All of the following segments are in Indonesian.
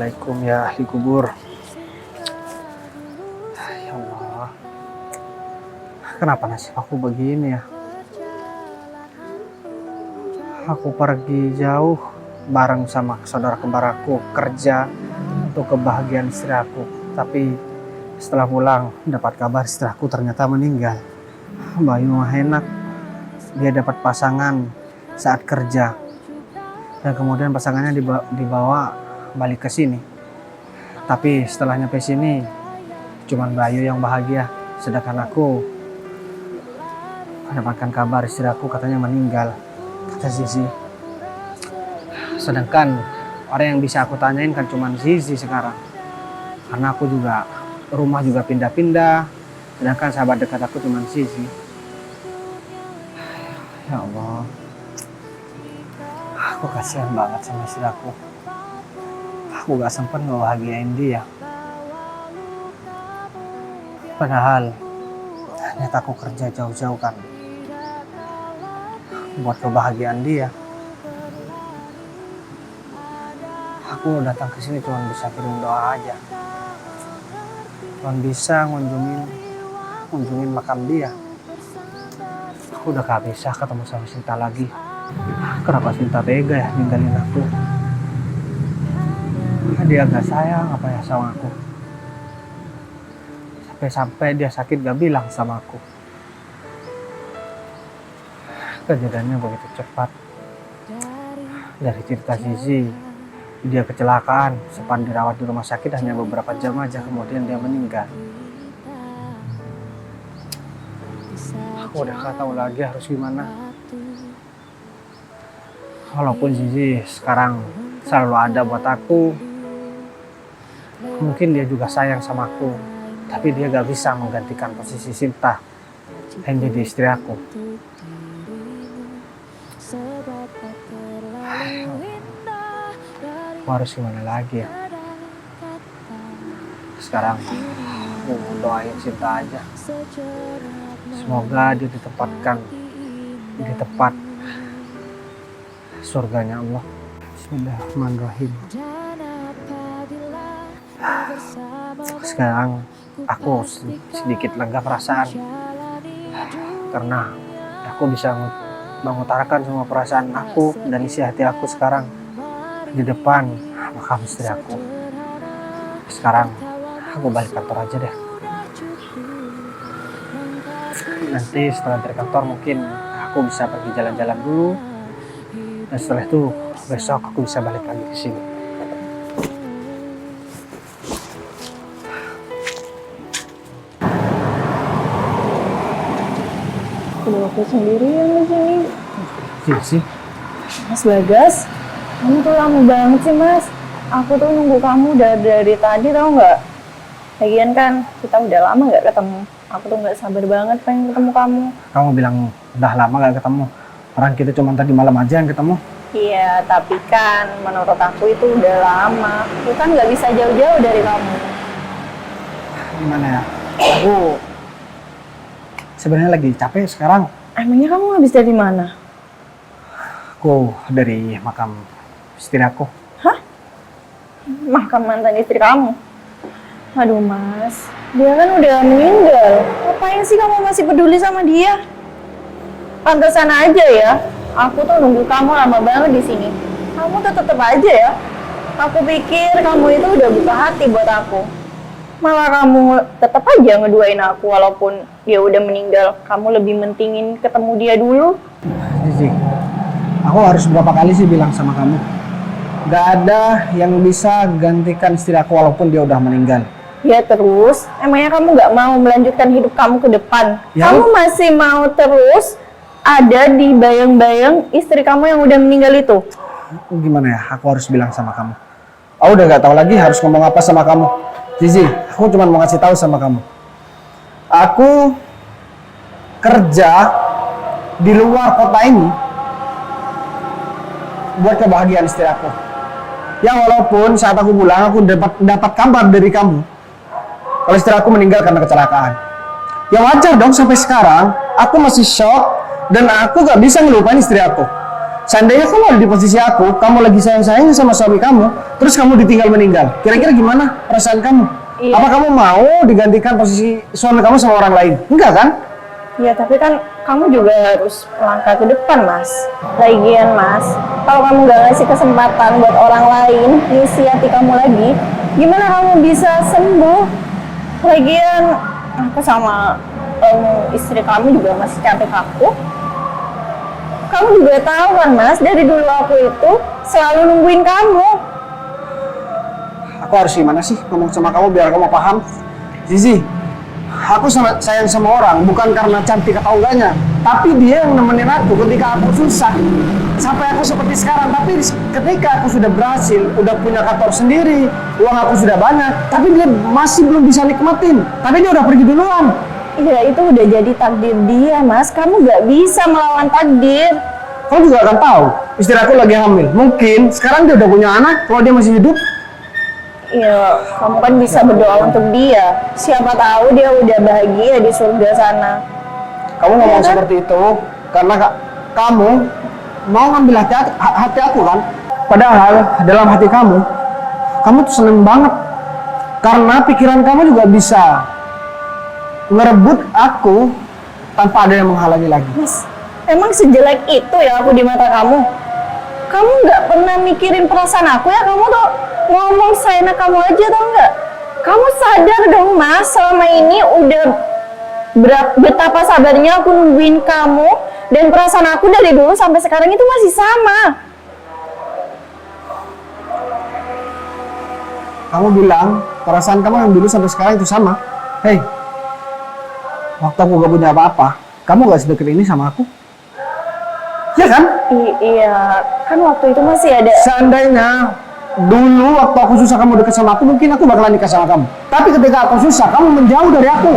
Assalamualaikum ya ahli kubur. Ya Allah, kenapa nasib aku begini ya? Aku pergi jauh bareng sama saudara kembar aku kerja untuk kebahagiaan istri aku. Tapi setelah pulang dapat kabar istri aku ternyata meninggal. Bayu enak, dia dapat pasangan saat kerja. Dan kemudian pasangannya dibawa balik ke sini. Tapi setelah nyampe sini, cuman Bayu yang bahagia. Sedangkan aku mendapatkan kabar istri aku katanya meninggal, kata Zizi. Sedangkan orang yang bisa aku tanyain kan cuman Zizi sekarang. Karena aku juga, rumah juga pindah-pindah. Sedangkan sahabat dekat aku cuman Zizi. Ya Allah. Aku kasihan banget sama istri aku. Aku gak sempat ngebahagiain dia. Padahal ternyata aku kerja jauh-jauh kan buat kebahagiaan dia. Aku datang ke sini cuma bisa kirim doa aja. Cuma bisa ngunjungin makam dia. Aku udah gak bisa ketemu sama Sinta lagi. Kenapa Sinta tega ya ninggalin aku? Dia gak sayang apa ya sama aku? Sampai dia sakit gak bilang sama aku. Kejadiannya begitu cepat. Dari cerita Zizi, dia kecelakaan, sempat dirawat di rumah sakit hanya beberapa jam aja, kemudian dia meninggal. Aku udah gak tahu lagi harus gimana. Walaupun Zizi sekarang selalu ada buat aku, mungkin dia juga sayang sama aku, tapi dia gak bisa menggantikan posisi Sinta yang jadi istri aku. Aku harus gimana lagi ya? Sekarang aku doain Sinta aja. Semoga dia ditempatkan di tempat surganya Allah. Bismillahirrahmanirrahim. Sekarang aku sedikit lega perasaan karena aku bisa mengutarakan semua perasaan aku dan isi hati aku sekarang di depan makam istri aku. Sekarang aku balik kantor aja deh. Nanti setelah dari kantor mungkin aku bisa pergi jalan-jalan dulu. Dan setelah itu besok aku bisa balik lagi ke sini. Udah aku sendirian di sini. Sih. Mas Bagas, kamu tuh lama banget sih Mas. Aku tuh nunggu kamu dari tadi, tau nggak? Lagian kan kita udah lama nggak ketemu. Aku tuh nggak sabar banget pengen ketemu kamu. Kamu bilang udah lama gak ketemu. Orang kita cuma tadi malam aja yang ketemu. Iya, tapi kan menurut aku itu udah lama. Aku kan nggak bisa jauh-jauh dari kamu. Gimana ya? Aku sebenarnya lagi capek sekarang. Emangnya kamu habis dari mana? Aku dari makam istri aku. Hah? Makam mantan istri kamu? Aduh Mas, dia kan udah meninggal. Ngapain sih kamu masih peduli sama dia? Pantesan aja ya. Aku tuh nunggu kamu lama banget di sini. Kamu tuh tetep aja ya. Aku pikir kamu itu udah buka hati buat aku. Malah kamu tetap aja ngeduain aku walaupun dia udah meninggal. Kamu lebih mentingin ketemu dia dulu. Zizi, aku harus berapa kali sih bilang sama kamu? Gak ada yang bisa gantikan istri aku walaupun dia udah meninggal. Ya terus, emangnya kamu gak mau melanjutkan hidup kamu ke depan? Ya, kamu masih mau terus ada di bayang-bayang istri kamu yang udah meninggal itu? Gimana ya? Aku harus bilang sama kamu. Aku udah gak tahu lagi harus ngomong apa sama kamu. Zizi, aku cuma mau ngasih tahu sama kamu. Aku kerja di luar kota ini buat kebahagiaan istri aku. Ya walaupun saat aku pulang aku dapat kabar dari kamu kalau istri aku meninggal karena kecelakaan. Ya wajar dong, sampai sekarang aku masih shock dan aku gak bisa ngelupain istri aku. Seandainya kamu ada di posisi aku, kamu lagi sayang-sayangnya sama suami kamu, terus kamu ditinggal meninggal. Kira-kira gimana perasaan kamu? Iya. Apa kamu mau digantikan posisi suami kamu sama orang lain? Enggak kan? Ya tapi kan kamu juga harus melangkah ke depan Mas. Lagian Mas, kalau kamu gak ngasih kesempatan buat orang lain ngisi hati kamu lagi, gimana kamu bisa sembuh? Lagian aku sama istri kamu juga masih cantik aku. Kamu juga tahu kan Mas, dari dulu aku itu selalu nungguin kamu. Aku harus gimana sih ngomong sama kamu biar kamu paham? Zizi, aku sangat sayang sama orang bukan karena cantik atau enggaknya, tapi dia yang nemenin aku ketika aku susah sampai aku seperti sekarang. Tapi ketika aku sudah berhasil, udah punya kantor sendiri, uang aku sudah banyak, tapi dia masih belum bisa nikmatin. Tapi dia udah pergi duluan. Iya, itu udah jadi takdir dia Mas. Kamu gak bisa melawan takdir. Kamu juga akan tahu, istri aku lagi hamil. Mungkin sekarang dia udah punya anak, kalau dia masih hidup. Iya, kamu kan bisa berdoa untuk dia. Siapa tahu dia udah bahagia di surga sana. Kamu ngomong Iya kan? seperti itu karena kamu mau ngambil hati aku kan? Padahal dalam hati kamu tuh seneng banget karena pikiran kamu juga bisa ngerebut aku tanpa ada yang menghalangi lagi. Mas, emang sejelek itu ya aku di mata kamu? Kamu nggak pernah mikirin perasaan aku ya? Kamu tuh ngomong seenak kamu aja tau nggak? Kamu sadar dong Mas, selama ini udah betapa sabarnya aku nungguin kamu, dan perasaan aku dari dulu sampai sekarang itu masih sama. Kamu bilang perasaan kamu yang dulu sampai sekarang itu sama. Hei, waktu aku gak punya apa-apa, kamu gak sedekat ini sama aku? Ya kan? Iya, kan waktu itu masih ada. Seandainya dulu waktu aku susah kamu dekat sama aku, mungkin aku bakalan nikah sama kamu. Tapi ketika aku susah, kamu menjauh dari aku.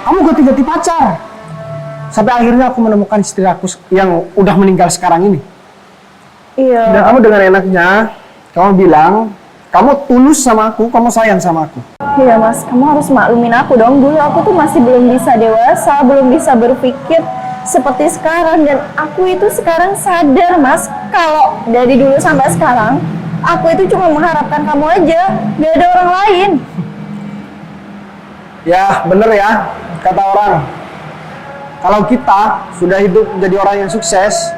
Kamu ganti-ganti pacar. Sampai akhirnya aku menemukan istri aku yang udah meninggal sekarang ini. Iya. Dan kamu dengan enaknya, kamu bilang, kamu tulus sama aku, kamu sayang sama aku. Iya Mas, kamu harus maklumin aku dong. Dulu aku tuh masih belum bisa dewasa, belum bisa berpikir seperti sekarang. Dan aku itu sekarang sadar Mas, kalau dari dulu sampai sekarang, aku itu cuma mengharapkan kamu aja, gak ada orang lain. Ya, bener ya, kata orang. Kalau kita sudah hidup menjadi orang yang sukses,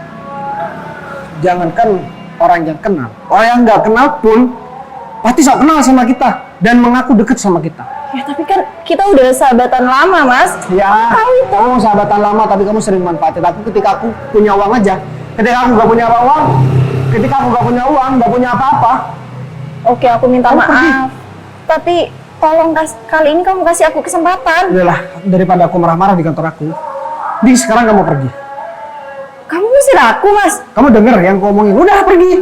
jangankan orang yang kenal, orang yang nggak kenal pun pasti sok kenal sama kita dan mengaku deket sama kita. Ya tapi kan kita udah sahabatan lama Mas. Ya, Tahu itu. kamu sahabatan lama tapi kamu sering manfaatin aku ketika aku punya uang aja. Ketika aku nggak punya uang, ketika aku nggak punya uang, nggak punya apa-apa. Oke, aku minta Kamu maaf. Tapi tolong kali ini kamu kasih aku kesempatan. Udahlah, daripada aku marah-marah di kantor aku, di sekarang kamu pergi. Kamu ngusir aku Mas. Kamu denger yang aku omongin, udah pergi.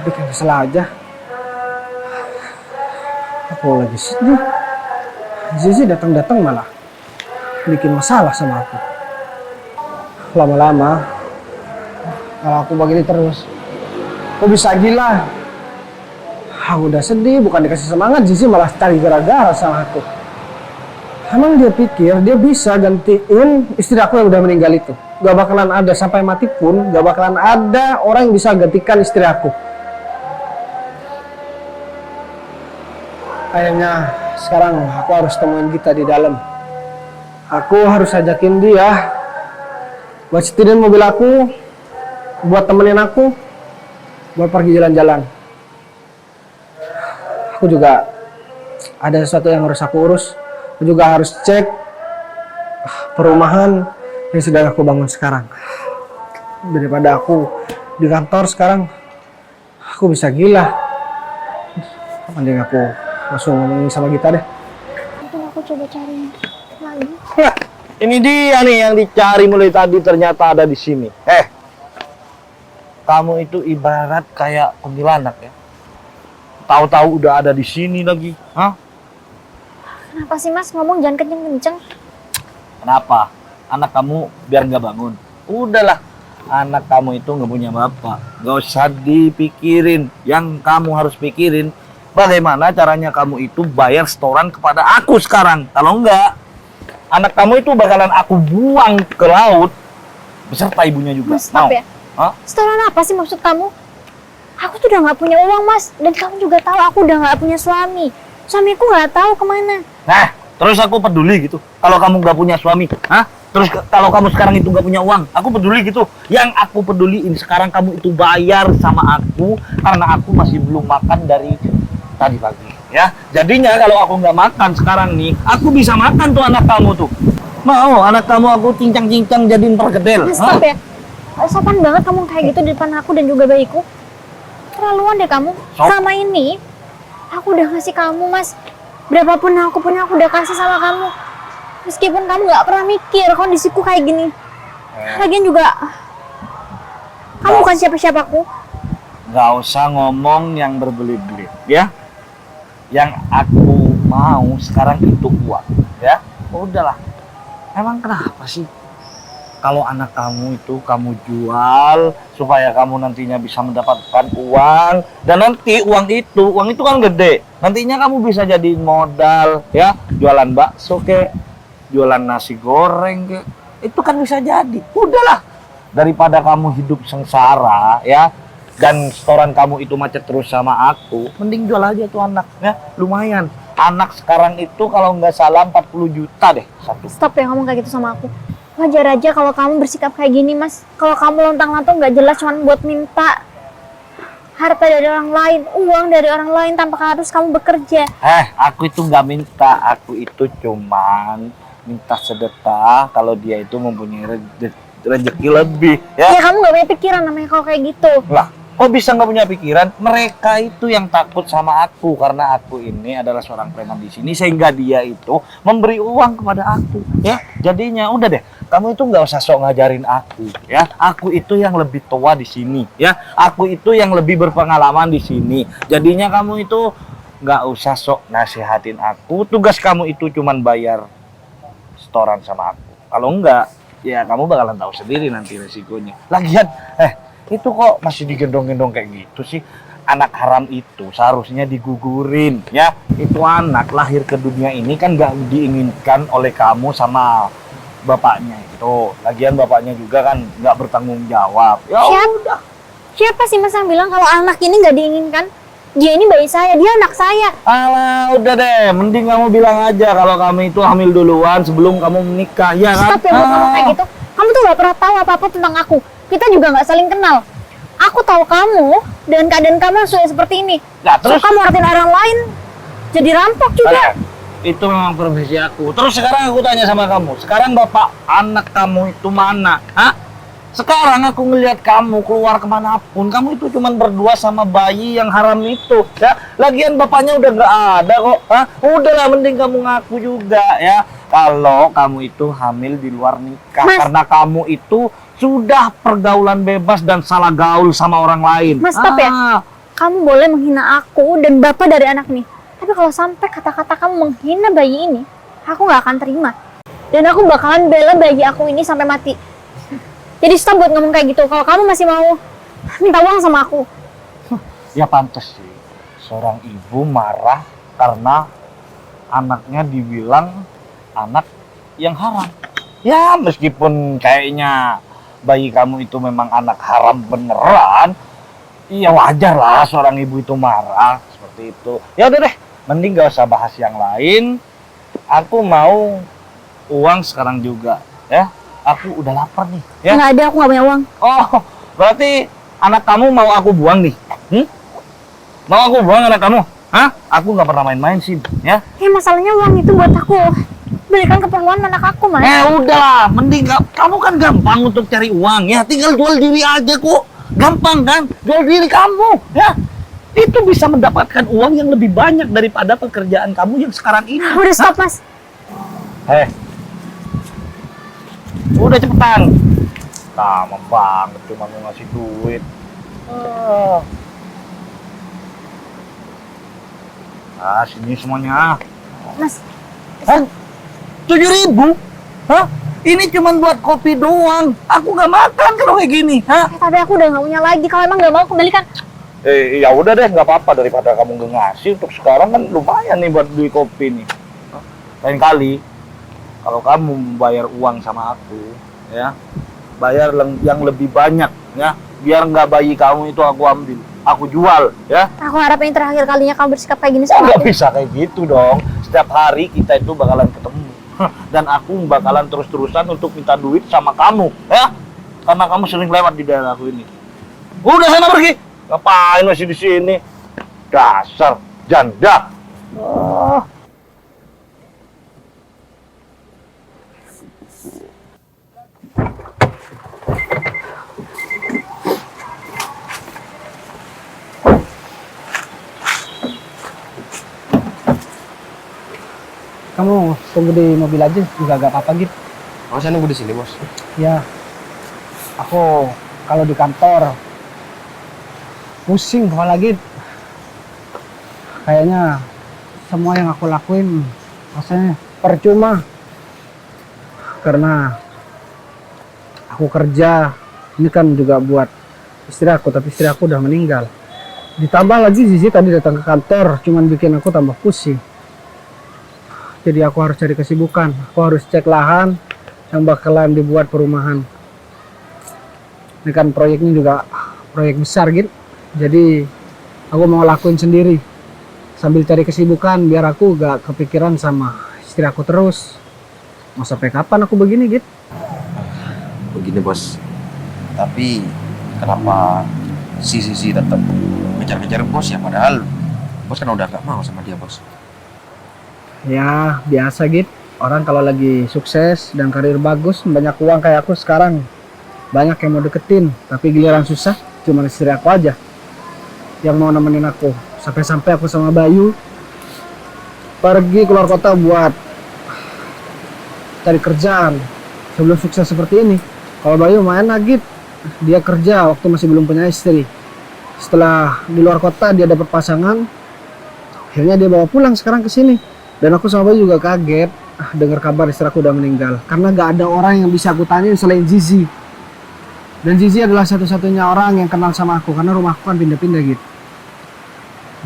Bikin kesel aja. Aku lagi sedih. Zizi datang-datang malah bikin masalah sama aku. Lama-lama, kalau aku begini terus, aku bisa gila. Aku udah sedih, bukan dikasih semangat, Zizi malah cari gara-gara sama aku. Emang dia pikir dia bisa gantiin istri aku yang udah meninggal itu? Gak bakalan ada, sampai mati pun gak bakalan ada orang yang bisa gantikan istri aku. Kayaknya sekarang aku harus temuin Gita di dalam. Aku harus ajakin dia buat setidaknya mobil aku, buat temenin aku, buat pergi jalan-jalan. Aku juga ada sesuatu yang harus aku urus. Aku juga harus cek perumahan yang sedang aku bangun sekarang. Daripada aku di kantor sekarang, aku bisa gila. Mending aku langsung ngomongin sama Gita deh. Mungkin aku coba cari lagi. Nah, ini dia nih yang dicari mulai tadi ternyata ada di sini. Kamu itu ibarat kayak kuntilanak ya. Tahu-tahu udah ada di sini lagi. Hah? Kenapa sih Mas ngomong jangan kenceng-kenceng? Kenapa? Anak kamu biar nggak bangun. Udahlah, anak kamu itu nggak punya bapak. Nggak usah dipikirin. Yang kamu harus pikirin, bagaimana caranya kamu itu bayar setoran kepada aku sekarang. Kalau enggak, Anak kamu itu bakalan aku buang ke laut beserta ibunya juga. Mas, stop Mau? ya. Hah? Setoran apa sih maksud kamu? Aku tuh udah nggak punya uang, Mas. Dan kamu juga tahu aku udah nggak punya suami. Suamiku nggak tahu kemana. Nah, terus aku peduli gitu. Kalau kamu nggak punya suami, hah? Terus kalau kamu sekarang itu nggak punya uang, aku peduli gitu. Yang aku peduliin sekarang kamu itu bayar sama aku karena aku masih belum makan dari tadi pagi, ya. Jadinya kalau aku nggak makan sekarang nih, aku bisa makan tuh anak kamu tuh. Mau anak kamu aku cincang-cincang jadiin perkedel. Mas, stop ya. Sopan banget kamu kayak gitu di depan aku dan juga bayiku. Terlaluan deh kamu. Sop. Sama ini, aku udah ngasih kamu, Mas. Berapapun aku punya, aku udah kasih sama kamu. Meskipun kamu nggak pernah mikir kondisiku kayak gini. Lagian juga, kamu bukan siapa-siapaku. Nggak usah ngomong yang berbelit-belit, ya. Yang aku mau sekarang itu uang, ya. Udahlah. Emang kenapa sih? Kalau anak kamu itu kamu jual supaya kamu nantinya bisa mendapatkan uang, dan nanti uang itu kan gede. Nantinya kamu bisa jadi modal, ya, jualan bakso kek, jualan nasi goreng kek. Itu kan bisa jadi. Udahlah. Daripada kamu hidup sengsara, ya, dan setoran kamu itu macet terus sama aku, mending jual aja tuh anak, ya. Lumayan. Anak sekarang itu kalau nggak salah 40 juta deh satu. Stop ya ngomong kayak gitu sama aku. Wajar aja kalau kamu bersikap kayak gini, Mas. Kalau kamu lontang-lantung nggak jelas cuma buat minta harta dari orang lain, uang dari orang lain tanpa harus kamu bekerja. Aku itu nggak minta, aku itu cuman minta sedekah kalau dia itu mempunyai rezeki lebih, Ya ya. kamu nggak punya pikiran namanya kalau kayak gitu. Lah, kok bisa nggak punya pikiran? Mereka itu yang takut sama aku karena aku ini adalah seorang preman di sini, sehingga dia itu memberi uang kepada aku, ya. Jadinya udah deh, kamu itu nggak usah sok ngajarin aku, ya. Aku itu yang lebih tua di sini, ya. Aku itu yang lebih berpengalaman di sini. Jadinya kamu itu nggak usah sok nasihatin aku. Tugas kamu itu cuman bayar setoran sama aku. Kalau enggak, ya kamu bakalan tahu sendiri nanti resikonya. Lagian, itu kok masih digendong-gendong kayak gitu sih? Anak haram itu seharusnya digugurin, ya. Itu anak lahir ke dunia ini kan nggak diinginkan oleh kamu sama bapaknya itu. Lagian bapaknya juga kan nggak bertanggung jawab. Ya udah. Siapa sih Mas yang bilang kalau anak ini nggak diinginkan? Dia ini bayi saya, dia anak saya. Alah, udah deh. Mending kamu bilang aja kalau kamu itu hamil duluan sebelum kamu menikah, ya kan? Stop ya buat ngomong kayak gitu. Kamu tuh nggak pernah tahu apa-apa tentang aku. Kita juga nggak saling kenal. Aku tahu kamu dan keadaan kamu sudah seperti ini. Nah, terus So, kamu artiin orang lain jadi rampok juga. itu memang profesi aku. Terus sekarang aku tanya sama kamu, sekarang bapak anak kamu itu mana? Hah? Sekarang aku ngelihat kamu keluar kemanapun, kamu itu cuma berdua sama bayi yang haram itu, ya. Lagian bapaknya udah nggak ada kok, hah? Udahlah, mending kamu ngaku juga, ya. Kalau kamu itu hamil di luar nikah, Mas. karena kamu itu sudah pergaulan bebas dan salah gaul sama orang lain. Mas, stop ya. Kamu boleh menghina aku dan bapak dari anak nih. Tapi kalau sampai kata-kata kamu menghina bayi ini, aku nggak akan terima. Dan aku bakalan bela bayi aku ini sampai mati. Jadi stop buat ngomong kayak gitu. Kalau kamu masih mau minta uang sama aku. Ya pantas sih, seorang ibu marah karena anaknya dibilang anak yang haram. Ya meskipun kayaknya bayi kamu itu memang anak haram beneran, iya wajar lah seorang ibu itu marah seperti itu. Ya udah deh, mending gak usah bahas yang lain. Aku mau uang sekarang juga, ya. Aku udah lapar nih, ya. Nggak ada, aku nggak punya uang. Oh, berarti anak kamu mau aku buang nih? Mau aku buang anak kamu? Hah? Aku nggak pernah main-main sih, ya. Ya masalahnya uang itu buat aku belikan keperluan anak aku, Mas. Udah, mending kamu kan gampang untuk cari uang, ya. Tinggal jual diri aja kok. Gampang kan? Jual diri kamu, ya. Itu bisa mendapatkan uang yang lebih banyak daripada pekerjaan kamu yang sekarang ini. Udah stop, Mas. Udah cepetan. Lama banget cuma mau ngasih duit. Sini semuanya. Mas, 7.000? Hah? Ini cuma buat kopi doang. Aku nggak makan kalau kayak gini. Hah? tapi aku udah nggak punya lagi. Kalau emang nggak mau, kembalikan. Ya udah deh, nggak apa-apa daripada kamu nggak ngasih. Untuk sekarang kan lumayan nih buat beli kopi nih. Lain kali kalau kamu membayar uang sama aku, ya, bayar yang lebih banyak, ya, biar nggak bayi kamu itu aku ambil, aku jual, ya. Aku harap ini terakhir kalinya kamu bersikap kayak gini sama Nggak aku. bisa kayak gitu dong. Setiap hari kita itu bakalan ketemu. Dan aku bakalan terus-terusan untuk minta duit sama kamu, ya. Karena kamu sering lewat di daerah aku ini. Udah sana pergi. Ngapain masih di sini? Dasar janda. Oh. Kamu tunggu di mobil aja juga gak apa-apa gitu. Oh, saya nunggu di sini, Bos. Ya, aku kalau di kantor pusing kepala gitu. Kayaknya semua yang aku lakuin rasanya percuma. Karena aku kerja, ini kan juga buat istri aku, tapi istri aku udah meninggal. Ditambah lagi Zizi tadi datang ke kantor, cuman bikin aku tambah pusing. Jadi aku harus cari kesibukan, aku harus cek lahan yang bakalan dibuat perumahan. Ini kan proyeknya juga proyek besar gitu. Jadi aku mau lakuin sendiri sambil cari kesibukan biar aku gak kepikiran sama istri aku terus. Mau sampai kapan aku begini gitu? Begini, Bos. Tapi kenapa si tetap ngejar-ngejar Bos ya? Padahal Bos kan udah gak mau sama dia, Bos. Ya biasa gitu. Orang kalau lagi sukses dan karir bagus, banyak uang kayak aku sekarang, banyak yang mau deketin. Tapi giliran susah, cuma istri aku aja yang mau nemenin aku. Sampai-sampai aku sama Bayu pergi keluar kota buat cari kerjaan sebelum sukses seperti ini. Kalau Bayu main lagi, dia kerja waktu masih belum punya istri. Setelah di luar kota dia dapat pasangan, akhirnya dia bawa pulang sekarang ke sini. Dan aku sama Bayu juga kaget dengar kabar istri aku udah meninggal. Karena gak ada orang yang bisa aku tanyain selain Zizi. Dan Zizi adalah satu-satunya orang yang kenal sama aku karena rumahku kan pindah-pindah gitu.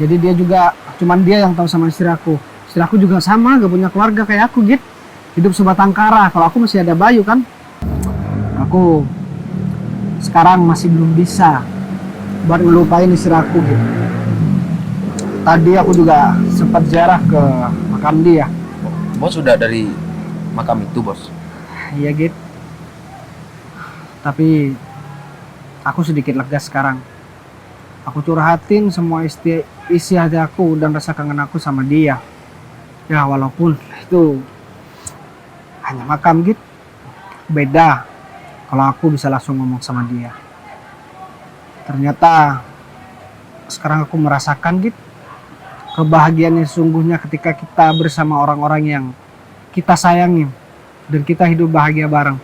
Jadi dia juga, cuman dia yang tahu sama istri aku. Istri aku juga sama, gak punya keluarga kayak aku gitu. Hidup sebatang kara, kalau aku masih ada Bayu kan. Aku sekarang masih belum bisa buat ngelupain istri aku gitu. Tadi aku juga sempat ziarah ke makam dia. Bos sudah dari makam itu, Bos. Iya gitu. Tapi aku sedikit lega sekarang. Aku curhatin semua isi hati aku dan rasa kangen aku sama dia. Ya walaupun itu hanya makam gitu. Beda kalau aku bisa langsung ngomong sama dia. Ternyata sekarang aku merasakan gitu kebahagiaan yang sesungguhnya ketika kita bersama orang-orang yang kita sayangin dan kita hidup bahagia bareng.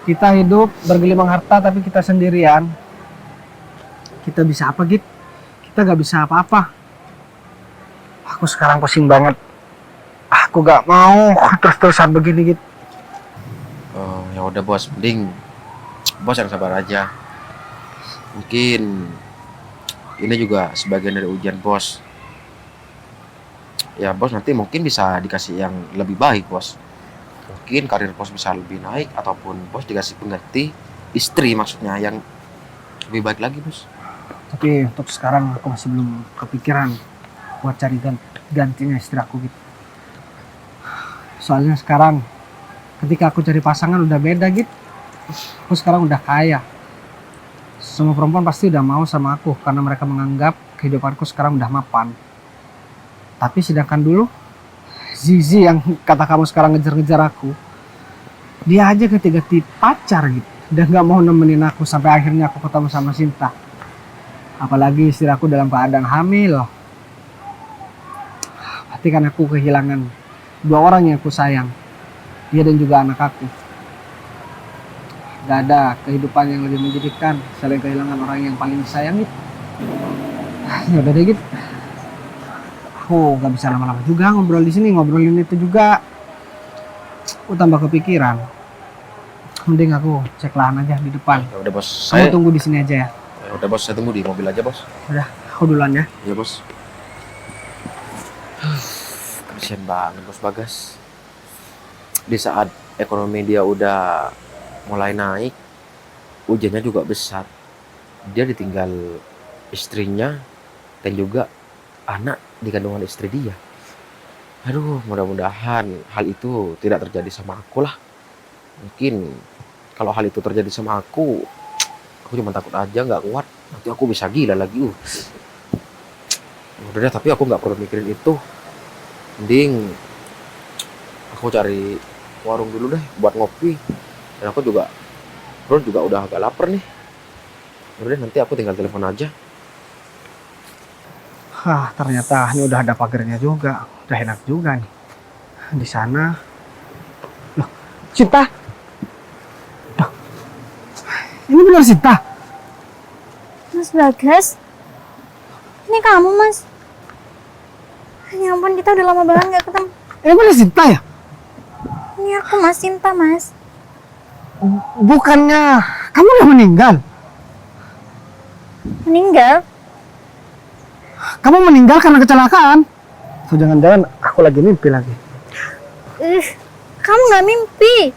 Kita hidup bergelimang harta tapi kita sendirian. Kita bisa apa gitu? Kita gak bisa apa-apa. Aku sekarang pusing banget. Aku gak mau terus-terusan begini gitu. Oh, ya udah, Bos. Mending Bos yang sabar aja. Mungkin ini juga sebagian dari ujian Bos. Ya, Bos nanti mungkin bisa dikasih yang lebih baik, Bos. Mungkin karir Bos bisa lebih naik ataupun Bos dikasih pengganti istri maksudnya yang lebih baik lagi, Bos. Tapi untuk sekarang aku masih belum kepikiran buat cari gantinya istri aku gitu. Soalnya sekarang ketika aku cari pasangan udah beda gitu. Aku sekarang udah kaya. Semua perempuan pasti udah mau sama aku karena mereka menganggap kehidupanku sekarang udah mapan. Tapi sedangkan dulu Zizi yang kata kamu sekarang ngejar-ngejar aku, dia aja ganti-ganti pacar gitu dan gak mau nemenin aku sampai akhirnya aku ketemu sama Sinta. Apalagi istri aku dalam keadaan hamil. Berarti kan aku kehilangan dua orang yang aku sayang, dia dan juga anak aku. Gak ada kehidupan yang lebih menjadikan selain kehilangan orang yang paling disayang gitu. Ya udah deh gitu. Aku gak bisa lama-lama juga ngobrol di sini, ngobrolin itu juga. Aku tambah kepikiran. Mending aku cek lahan aja di depan. Ya udah, Bos. Kamu tunggu di sini aja ya. Ya udah, Bos, saya tunggu di mobil aja, Bos. Udah, aku duluan ya. Iya, Bos. Kasian banget Bos Bagas. di saat ekonomi dia udah mulai naik, ujiannya juga besar, dia ditinggal istrinya dan juga anak di kandungan istri dia. Aduh, mudah-mudahan hal itu tidak terjadi sama aku lah. Mungkin kalau hal itu terjadi sama aku cuma takut aja, nggak kuat. Nanti aku bisa gila lagi. Udah deh, tapi aku nggak perlu mikirin itu. Mending aku cari warung dulu deh buat ngopi. Dan aku juga, perut juga udah agak lapar nih. Udah deh, nanti aku tinggal telepon aja. Ternyata ini udah ada pagarnya juga. Udah enak juga nih. Di sana. Loh, Cinta. Loh, ini benar Cinta. Mas Bagas, ini kamu Mas. Ya ampun, kita udah lama banget gak ketemu. Ini benar Cinta ya? Ini aku Mas, Cinta Mas. Bukannya kamu udah meninggal? Meninggal? Kamu meninggal karena kecelakaan? Atau jangan-jangan aku lagi mimpi lagi? Kamu gak mimpi.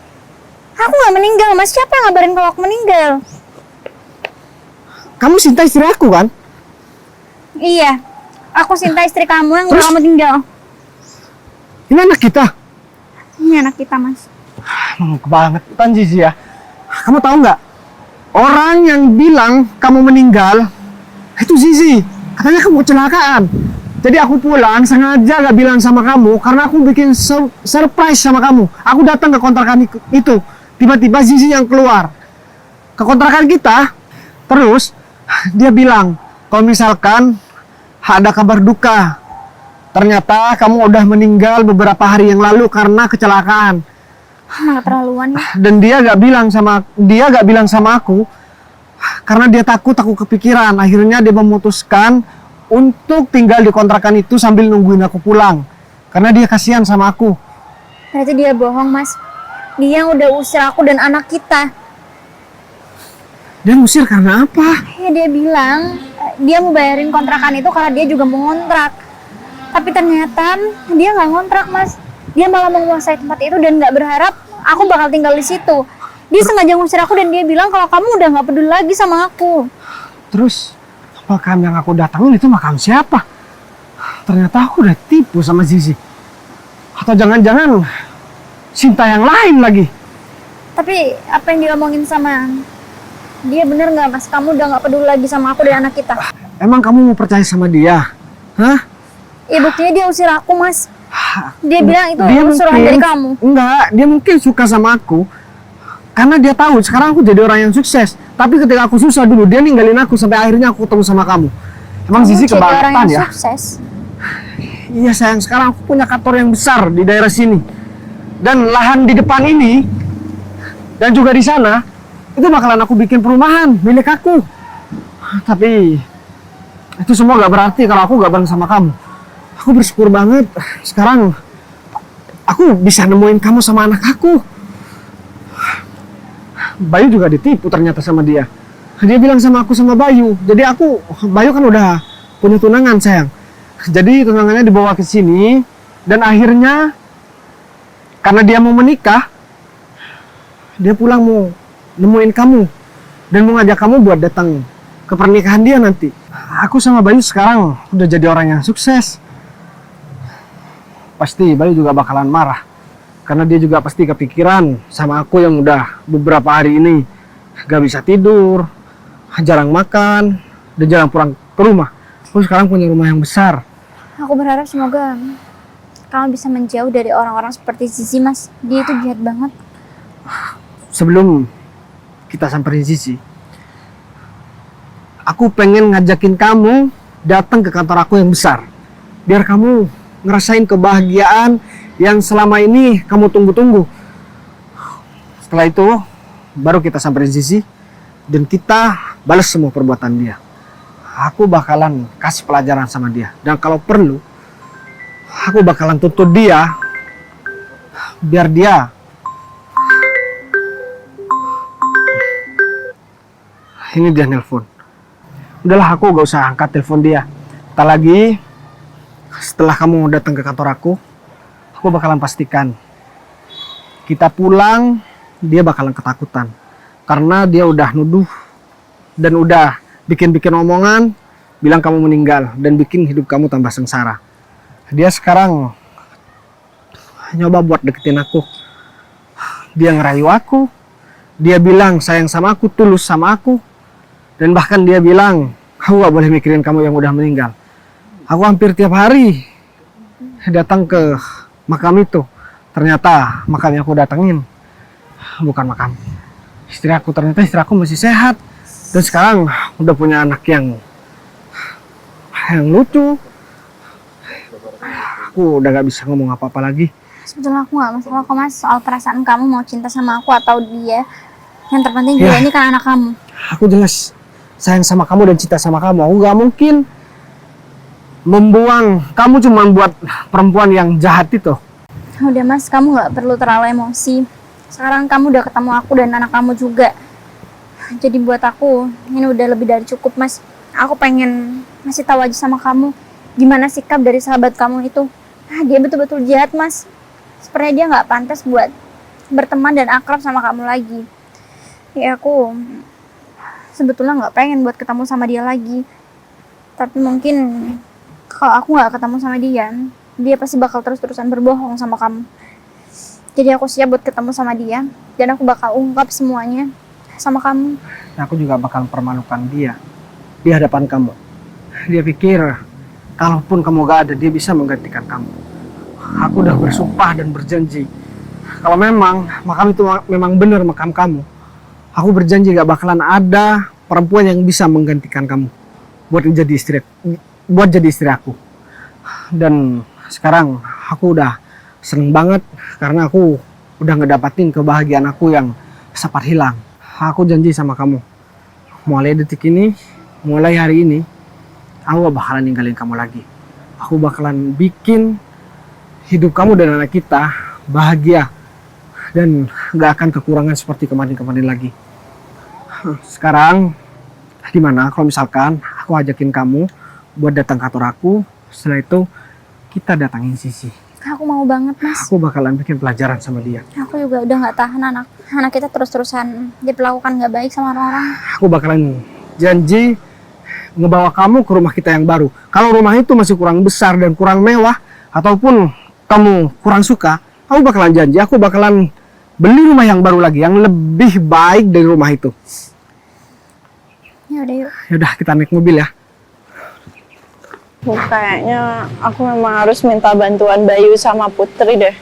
Aku gak meninggal Mas, siapa yang ngabarin kalau aku meninggal? Kamu Cinta istri aku kan? Iya, aku Cinta istri kamu yang udah kamu tinggal. Ini anak kita. Ini anak kita Mas. Kebangetan Zizi ya. Kamu tahu nggak? Orang yang bilang kamu meninggal itu Zizi. Katanya kamu kecelakaan. Jadi aku pulang sengaja gak bilang sama kamu karena aku bikin surprise sama kamu. Aku datang ke kontrakan itu. Tiba-tiba Zizi yang keluar ke kontrakan kita. Terus dia bilang kalau misalkan ada kabar duka. Ternyata kamu udah meninggal beberapa hari yang lalu karena kecelakaan. Keterlaluan ya. Dan dia gak bilang sama aku karena dia takut aku kepikiran. Akhirnya dia memutuskan untuk tinggal di kontrakan itu sambil nungguin aku pulang karena dia kasihan sama aku. Berarti dia bohong Mas. Dia yang udah usir aku dan anak kita. Dia ngusir karena apa? Ya dia bilang dia mau bayarin kontrakan itu karena dia juga mau ngontrak. Tapi ternyata dia nggak ngontrak Mas. Dia malah menguasai tempat itu dan nggak berharap aku bakal tinggal di situ. Dia sengaja ngusir aku dan dia bilang kalau kamu udah nggak peduli lagi sama aku. Terus makam yang aku datangin itu makam siapa? Ternyata aku udah tipu sama Zizi. Atau jangan-jangan Cinta yang lain lagi. Tapi apa yang dia omongin sama dia bener nggak Mas? Kamu udah nggak peduli lagi sama aku dan anak kita. Emang kamu mau percaya sama dia? Hah? Ya buktinya dia usir aku Mas. Dia bilang itu Dia suruhan dari kamu. Enggak, dia mungkin suka sama aku karena dia tahu sekarang aku jadi orang yang sukses. Tapi ketika aku susah dulu, dia ninggalin aku sampai akhirnya aku ketemu sama kamu. Emang Zizi Jadi orang kebangetan yang ya? sukses. Iya sayang, sekarang aku punya kantor yang besar di daerah sini. Dan lahan di depan ini dan juga di sana itu bakalan aku bikin perumahan milik aku. Tapi itu semua gak berarti kalau aku gak bareng sama kamu. Aku bersyukur banget sekarang aku bisa nemuin kamu sama anak aku. Bayu juga ditipu ternyata sama dia. Dia bilang sama aku sama Bayu. Jadi Bayu kan udah punya tunangan sayang. Jadi tunangannya dibawa ke sini dan akhirnya karena dia mau menikah, dia pulang mau nemuin kamu dan mau ngajak kamu buat datang ke pernikahan dia nanti. Aku sama Bayu sekarang udah jadi orang yang sukses. Pasti Bayu juga bakalan marah karena dia juga pasti kepikiran sama aku yang udah beberapa hari ini gak bisa tidur, jarang makan, dan jarang pulang ke rumah. Aku sekarang punya rumah yang besar. Aku berharap semoga kamu bisa menjauh dari orang-orang seperti Zizi Mas. Dia itu jahat banget. Sebelum kita samperin Zizi, aku pengen ngajakin kamu datang ke kantor aku yang besar. Biar kamu ngerasain kebahagiaan yang selama ini kamu tunggu-tunggu. Setelah itu, baru kita samperin Zizi dan kita balas semua perbuatan dia. Aku bakalan kasih pelajaran sama dia. Dan kalau perlu, aku bakalan tuntut dia biar dia ini dia nelpon. Udahlah, aku gak usah angkat telepon dia. Ntar lagi setelah kamu datang ke kantor aku bakalan pastikan Kita pulang, dia bakalan ketakutan. Karena dia udah nuduh dan udah bikin-bikin omongan, bilang kamu meninggal dan bikin hidup kamu tambah sengsara. Dia sekarang nyoba buat deketin aku. Dia ngerayu aku. Dia bilang sayang sama aku, tulus sama aku. Dan bahkan dia bilang, aku gak boleh mikirin kamu yang udah meninggal. Aku hampir tiap hari datang ke makam itu. Ternyata makam yang aku datengin bukan makam istri aku. Ternyata istri aku masih sehat. Dan sekarang udah punya anak yang lucu. Aku udah gak bisa ngomong apa-apa lagi. Sebetulnya aku nggak masalah kok mas soal perasaan kamu mau cinta sama aku atau dia. Yang terpenting dia ini kan anak kamu. Aku jelas sayang sama kamu dan cinta sama kamu. Aku gak mungkin membuang kamu cuma buat perempuan yang jahat itu. Udah mas, kamu nggak perlu terlalu emosi. Sekarang kamu udah ketemu aku dan anak kamu juga. Jadi buat aku ini udah lebih dari cukup mas. Aku pengen ngasih tahu aja sama kamu gimana sikap dari sahabat kamu itu. Dia betul-betul jahat mas. Sepertinya dia nggak pantas buat berteman dan akrab sama kamu lagi. Ya aku sebetulnya nggak pengen buat ketemu sama dia lagi. Tapi mungkin kalau aku nggak ketemu sama dia pasti bakal terus-terusan berbohong sama kamu. Jadi aku siap buat ketemu sama dia dan aku bakal ungkap semuanya sama kamu. Aku juga bakal permalukan dia di hadapan kamu. Dia pikir kalaupun kamu gak ada, dia bisa menggantikan kamu. Aku udah bersumpah dan berjanji, kalau memang makam itu memang benar makam kamu, aku berjanji gak bakalan ada perempuan yang bisa menggantikan kamu buat jadi istri aku. Dan sekarang aku udah seneng banget karena aku udah ngedapatin kebahagiaan aku yang sempat hilang. Aku janji sama kamu, mulai detik ini, mulai hari ini, aku gak bakalan ninggalin kamu lagi. Aku bakalan bikin hidup kamu dan anak kita bahagia dan gak akan kekurangan seperti kemarin-kemarin lagi. Sekarang gimana kalau misalkan aku ajakin kamu buat datang kantor aku, setelah itu kita datangin Sisi. Aku mau banget mas. Aku bakalan bikin pelajaran sama dia. Aku juga udah nggak tahan anak kita terus-terusan diperlakukan nggak baik sama orang-orang. Aku bakalan janji ngebawa kamu ke rumah kita yang baru. Kalau rumah itu masih kurang besar dan kurang mewah, ataupun kamu kurang suka, aku bakalan janji aku bakalan beli rumah yang baru lagi, yang lebih baik dari rumah itu. Ya udah yuk. Yaudah kita naik mobil ya. Kayaknya aku memang harus minta bantuan Bayu sama Putri deh.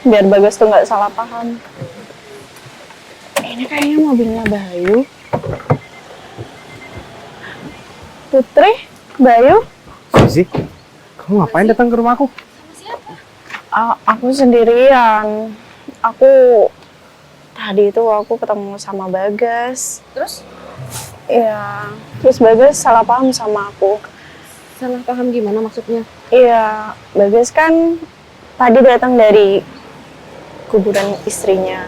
Biar Bagas tuh nggak salah paham. Ini kayaknya mobilnya Bayu. Putri, Bayu, Sisi, kamu ngapain datang ke rumahku? aku sendirian. Tadi itu aku ketemu sama Bagas. Terus? Iya, terus Bagas salah paham sama aku. Salah paham gimana maksudnya? Iya, Bagas kan tadi datang dari kuburan istrinya.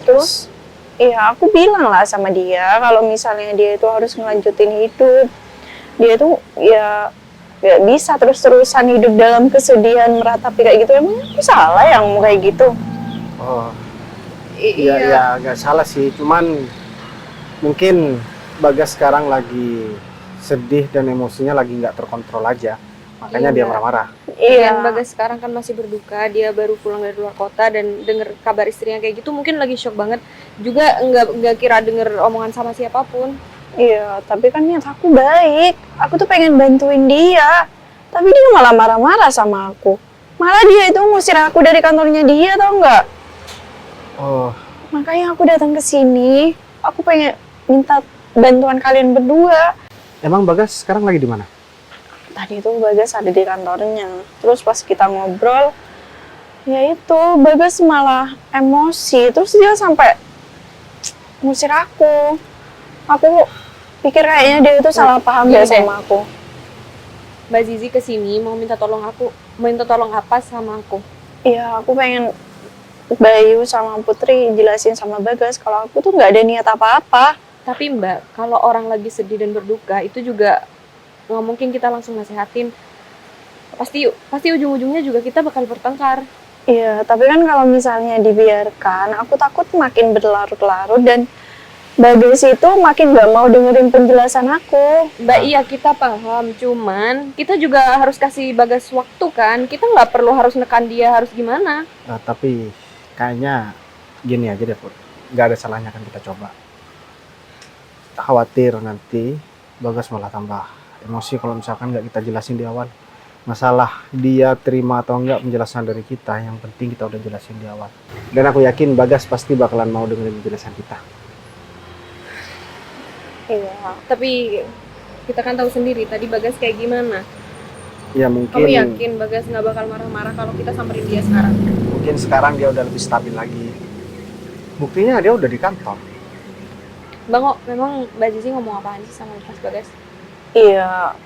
Terus, iya aku bilang lah sama dia kalau misalnya dia itu harus ngelanjutin hidup. Dia tuh ya gak bisa terus-terusan hidup dalam kesedihan meratapi kayak gitu. Emang aku salah yang mau kayak gitu? Oh, iya gak salah sih. Cuman mungkin Bagas sekarang lagi sedih dan emosinya lagi nggak terkontrol aja, makanya dia marah-marah. Iya. Dan Bagas sekarang kan masih berduka, dia baru pulang dari luar kota dan denger kabar istrinya kayak gitu, mungkin lagi shock banget. Juga nggak kira denger omongan sama siapapun. Iya, tapi kan niat aku baik. Aku tuh pengen bantuin dia, tapi dia malah marah-marah sama aku. Malah dia itu ngusir aku dari kantornya dia, tau nggak? Oh, Makanya aku datang ke sini. Aku pengen minta bantuan kalian berdua. emang Bagas sekarang lagi di mana? Tadi itu Bagas ada di kantornya. Terus pas kita ngobrol, ya itu Bagas malah emosi. Terus dia sampai ngusir aku. Aku pikir kayaknya dia itu salah paham Gini ya deh. sama aku. Mbak Zizi kesini mau minta tolong apa sama aku? Iya, aku pengen Bayu sama Putri jelasin sama Bagas kalau aku tuh nggak ada niat apa-apa. Tapi Mbak, kalau orang lagi sedih dan berduka itu juga nggak mungkin kita langsung nasehatin. Pasti ujung-ujungnya juga kita bakal bertengkar. Iya, tapi kan kalau misalnya dibiarkan, aku takut makin berlarut-larut dan Bagas itu makin gak mau dengerin penjelasan aku. Mbak, iya kita paham, cuman kita juga harus kasih Bagas waktu kan. Kita nggak perlu harus nekan dia harus gimana. Tapi kayaknya gini aja deh Put, nggak ada salahnya kan kita coba. Khawatir nanti Bagas malah tambah emosi kalau misalkan nggak kita jelasin di awal. Masalah dia terima atau enggak penjelasan dari kita, yang penting kita udah jelasin di awal. Dan aku yakin Bagas pasti bakalan mau dengerin penjelasan kita. Iya. Tapi kita kan tahu sendiri tadi Bagas kayak gimana. Ya mungkin Kamu yakin Bagas nggak bakal marah-marah kalau kita samperin dia sekarang? mungkin sekarang dia udah lebih stabil lagi. Buktinya dia udah di kantor. Bang, kok memang Mbak Zizi ngomong apaan sih sama Mas Bagas? Iya,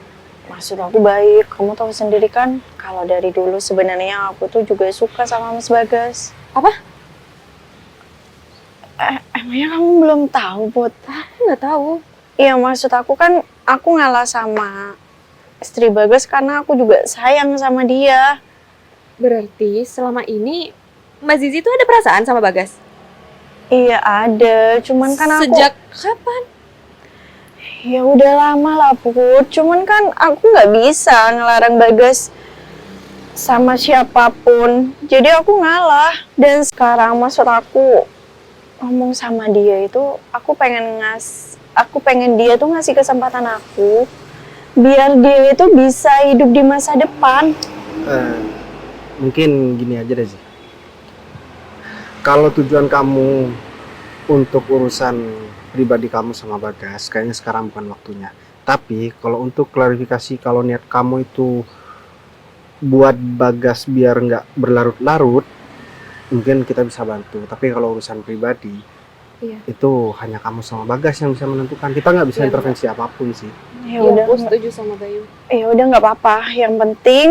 maksud aku baik. Kamu tahu sendiri kan, kalau dari dulu sebenarnya aku tuh juga suka sama Mas Bagas. Apa? Emangnya kamu belum tahu, Put? Aku nggak tahu. Iya, maksud aku kan aku ngalah sama istri Bagas karena aku juga sayang sama dia. Berarti selama ini Mbak Zizi tuh ada perasaan sama Bagas? Iya ada, cuman kan aku... Sejak kapan? Ya udah lama lah, Put. Cuman kan aku nggak bisa ngelarang Bagas sama siapapun. Jadi aku ngalah. Dan sekarang maksud aku ngomong sama dia itu, aku pengen dia tuh ngasih kesempatan aku biar dia itu bisa hidup di masa depan. Mungkin gini aja deh sih. Kalau tujuan kamu untuk urusan pribadi kamu sama Bagas, kayaknya sekarang bukan waktunya. Tapi kalau untuk klarifikasi, kalau niat kamu itu buat Bagas biar nggak berlarut-larut, mungkin kita bisa bantu. Tapi kalau urusan pribadi, Iya. itu hanya kamu sama Bagas yang bisa menentukan. Kita nggak bisa Iya, intervensi apapun sih. Ya Iya, udah, aku setuju sama Bayu. ya udah nggak apa-apa. Yang penting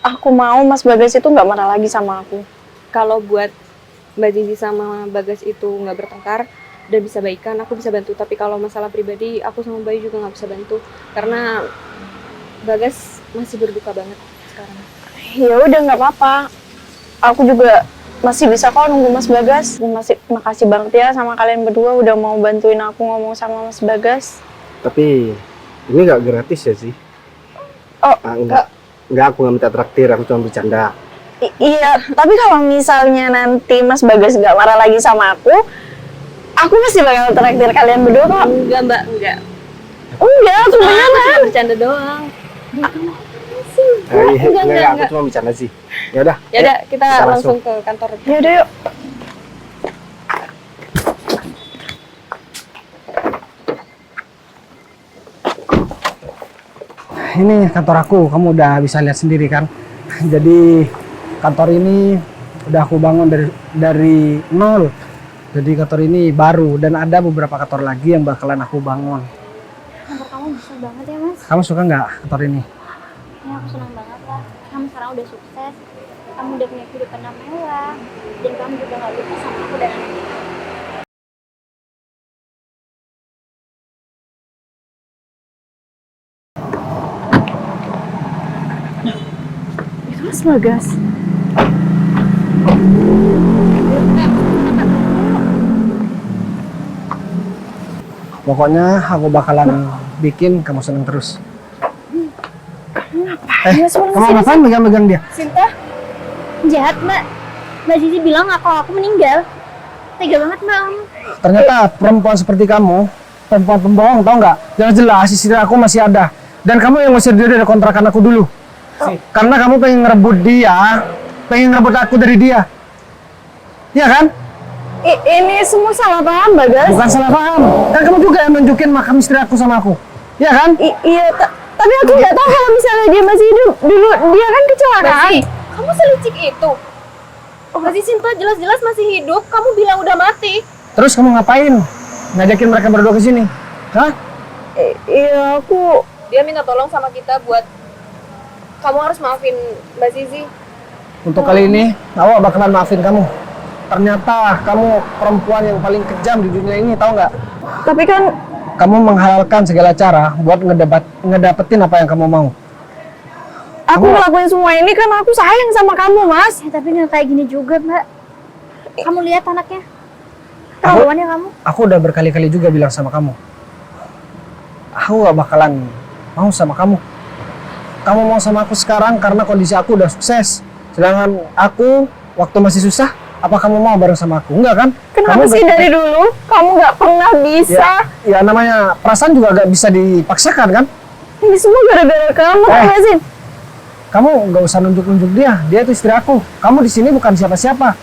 aku mau Mas Bagas itu nggak marah lagi sama aku. Kalau buat Mbak Zizi sama Bagas itu nggak bertengkar dan bisa baikan, aku bisa bantu. Tapi kalau masalah pribadi, aku sama Bayu juga nggak bisa bantu karena Bagas masih berduka banget sekarang. Ya udah nggak apa-apa. Aku juga masih bisa kok nunggu Mas Bagas. Makasih banget ya sama kalian berdua udah mau bantuin aku ngomong sama Mas Bagas. Tapi ini nggak gratis ya sih? Oh, enggak, aku nggak minta traktir, aku cuma bercanda. Iya, tapi kalau misalnya nanti Mas Bagas nggak marah lagi sama aku pasti bakal traktir kalian berdua kok. Enggak Mbak, enggak. Enggak, aku beneran. Bercanda doang. Enggak, aku cuma bercanda sih. Ya udah. Ya udah, kita kita langsung ke kantor. Ya udah yuk. Ini kantor aku, kamu udah bisa lihat sendiri kan. Jadi kantor ini udah aku bangun dari nol. Jadi kantor ini baru dan ada beberapa kantor lagi yang bakalan aku bangun. Kantor kamu besar banget ya, Mas. Kamu suka nggak kantor ini? Ya, aku senang banget lah. Kamu sekarang udah sukses. Kamu udah punya kehidupan yang mewah. Dan kamu juga gak lupa sama aku dan anak. Itu Mas Bagas. Pokoknya aku bakalan bikin kamu seneng terus. Kamu ngapain megang-megang dia? Sinta, jahat Mbak. Mbak Zizi bilang kalau aku meninggal. Tega banget Mbak. Ternyata perempuan seperti kamu, perempuan pembohong, tau nggak? Jelas-jelas istri aku masih ada. Dan kamu yang ngusir dia dari kontrakan aku dulu. Karena kamu pengen ngerebut dia, pengen ngerebut aku dari dia. Iya kan? Ini semua salah paham, Bagas. Bukan salah paham. Kan kamu juga yang nunjukin makam istri aku sama aku. Iya kan? Iya, tapi aku nggak tahu kalau misalnya dia masih hidup. Dulu dia kan kecelakaan. Mbak, kamu selicik itu. Mbak Sinta jelas-jelas masih hidup, kamu bilang udah mati. Terus kamu ngapain? Ngajakin mereka berdua ke sini? Hah? Iya, aku... Dia minta tolong sama kita buat kamu harus maafin Mbak Zizi. Untuk kali ini, aku bakalan maafin kamu. Ternyata kamu perempuan yang paling kejam di dunia ini, tahu nggak? Tapi kan... Kamu menghalalkan segala cara buat ngedapetin apa yang kamu mau. Aku ngelakuin semua ini karena aku sayang sama kamu, Mas. Ya, tapi nggak kayak gini juga, Mbak. Kamu lihat anaknya. Terlaluannya kamu. Aku udah berkali-kali juga bilang sama kamu. Aku gak bakalan mau sama kamu. Kamu mau sama aku sekarang karena kondisi aku udah sukses. Sedangkan aku waktu masih susah, apa kamu mau bareng sama aku? Enggak kan? Kenapa Kamu sih gak- dari dulu kamu nggak pernah bisa? Ya namanya perasaan juga gak bisa dipaksakan kan? Ini semua gara-gara kamu, Eh. nggak sih? Kamu gak usah nunjuk-nunjuk dia. Dia itu istri aku. Kamu di sini bukan siapa-siapa.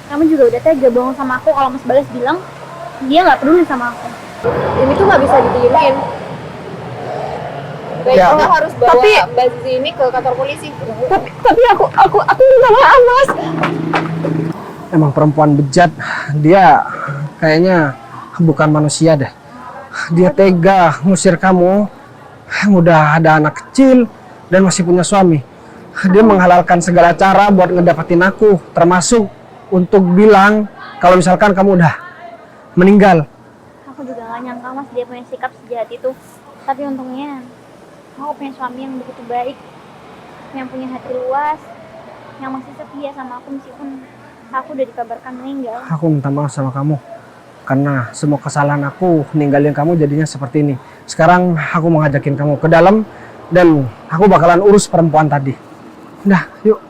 Kamu juga udah tega bohong sama aku kalau Mas Bagas bilang dia nggak peduli sama aku. Ini tuh nggak bisa didiemin. Baik, Ya. kita harus bawa Tapi- Mbak Zizi ini ke kantor polisi. Tapi aku minta maaf, Mas. Emang perempuan bejat. Dia kayaknya bukan manusia deh. Dia tega ngusir kamu. Udah ada anak kecil dan masih punya suami. Dia menghalalkan segala cara buat ngedapetin aku, termasuk untuk bilang kalau misalkan kamu udah meninggal. Aku juga gak nyangka Mas dia punya sikap sejahat itu. Tapi untungnya aku punya suami yang begitu baik, yang punya hati luas, yang masih setia sama aku meskipun aku udah dikabarkan meninggal. Aku minta maaf sama kamu karena semua kesalahan aku ninggalin kamu jadinya seperti ini. Sekarang aku mau ngajakin kamu ke dalam dan aku bakalan urus perempuan tadi. Udah, yuk.